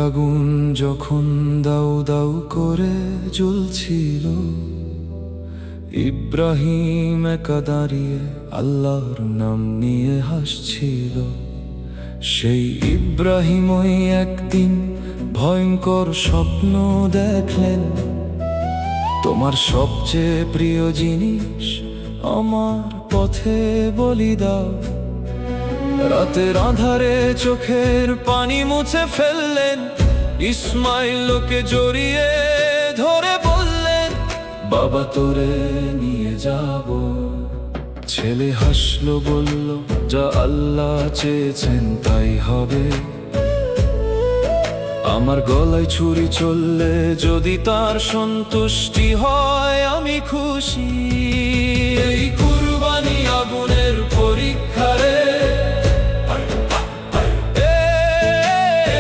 আগুন যখন দাউ দাউ করে জ্বলছিল, ইব্রাহিম একা দাঁড়িয়ে আল্লাহর নাম নিয়ে হাসছিল। সেই ইব্রাহিমই একদিন ভয়ঙ্কর স্বপ্ন দেখলেন, তোমার সবচেয়ে প্রিয় জিনিস আমার পথে বলি দাও। রাতের আঁধারে চোখের পানি মুছে ফেললেন, ইসমাইলকে জড়িয়ে ধরে বললেন, বাবা তোরে নিয়ে যাব। ছেলে হাসলো, বলল, যা আল্লাহ চেয়েছেন তাই হবে। আমার গলায় ছুরি চললে যদি তার সন্তুষ্টি হয় আমি খুশি। এই কুরবানি আগুনের পরীক্ষা রে,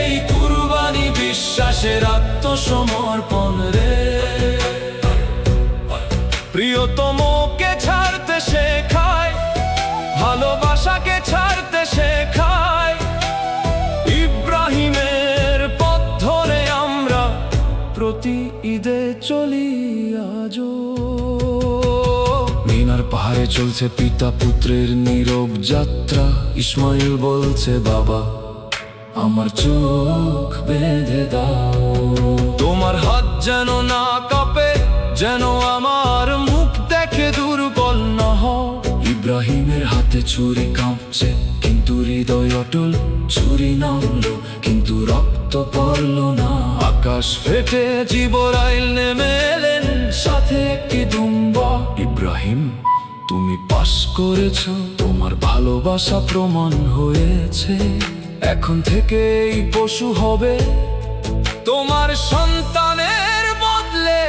এই কুরবানি বিশ্বাসের আত্মসমর্পণ রে। প্রিয়তমকে ছাড়তে শেখায়, ভালোবাসাকে ছাড়তে শেখায়। ইব্রাহিমের পথ ধরে আমরা প্রতি ঈদে চলি আজও। মিনার পাহাড়ে চলছে পিতা পুত্রের নীরব যাত্রা। ইসমাইল বলছে, বাবা আমার চোখ বেঁধে দাও। তোমার হাত যেন না কাঁপে, যেন আমার মুখ দেখে দুর্বল না হও। ইব্রাহিমের হাতে ছুরি কাঁপছে কিন্তু হৃদয় অটল। ছুরি নামলো কিন্তু রক্ত পড়ল না। আকাশ ফেটে জিবরাইল নেমে এলেন, সাথে একটি দুম্বা। ইব্রাহিম তুমি পাস করেছ, তোমার ভালোবাসা প্রমাণ হয়েছে। এখন থেকে এই পশু হবে তোমার সন্তানের বদলে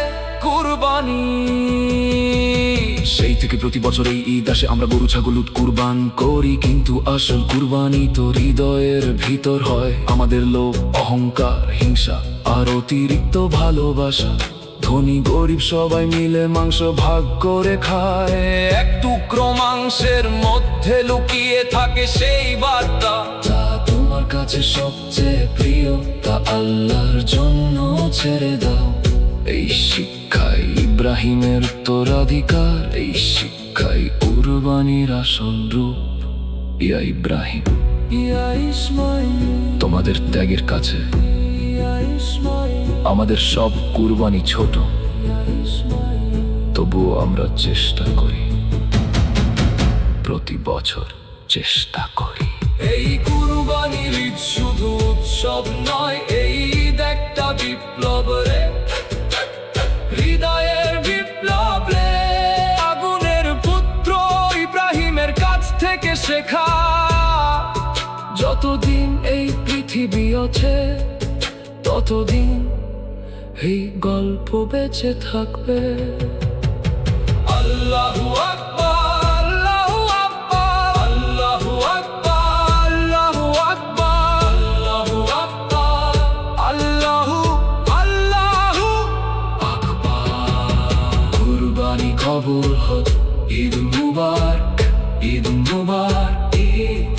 কুরবানি। সেই থেকে প্রতি বছর এই ঈদ আসে আমরা গরু ছাগল কুরবান করি, কিন্তু আসল কুরবানি তো হৃদয়ের ভিতর হয়। আমাদের লোভ, অহংকার, হিংসা আর অতিরিক্ত ভালোবাসা, ধনী গরিব সবাই মিলে মাংস ভাগ করে খায়। এক টুকরো মাংসের মধ্যে লুকিয়ে থাকে সেই বার্তা, যা তোমার কাছে সবচেয়ে প্রিয় তা আল্লাহর জন্য ছেড়ে দাও। এই শিক্ষাই ইব্রাহিমের উত্তরাধিকার, এই শিক্ষাই কুরবানির আসল রূপ। ইয়া ইব্রাহিম, ইয়া ইসমাইল, তোমাদের ত্যাগের কাছে আমাদের সব কুরবানি ছোট। তবুও আমরা চেষ্টা করি, প্রতি বছর চেষ্টা করি। এই কুরবানির ঈদ শুধু উৎসব নয়, এই ঈদ একটা বিপ্লব রে, হৃদয়ের বিপ্লব রে। আগুনের পুত্র ইব্রাহিমের কাছ থেকে শেখা, যতদিন এই পৃথিবী আছে ততদিন এই গল্প বেঁচে থাকবে। আল্লাহু আকবার, আল্লাহু আকবার, আল্লাহু আকবার, আল্লাহু আকবার, আল্লাহু আকবার, আল্লাহু আল্লাহু আকবার। কুরবানি কবুল হোক, ঈদ মুবারক, ঈদ মুবারক, ঈদ।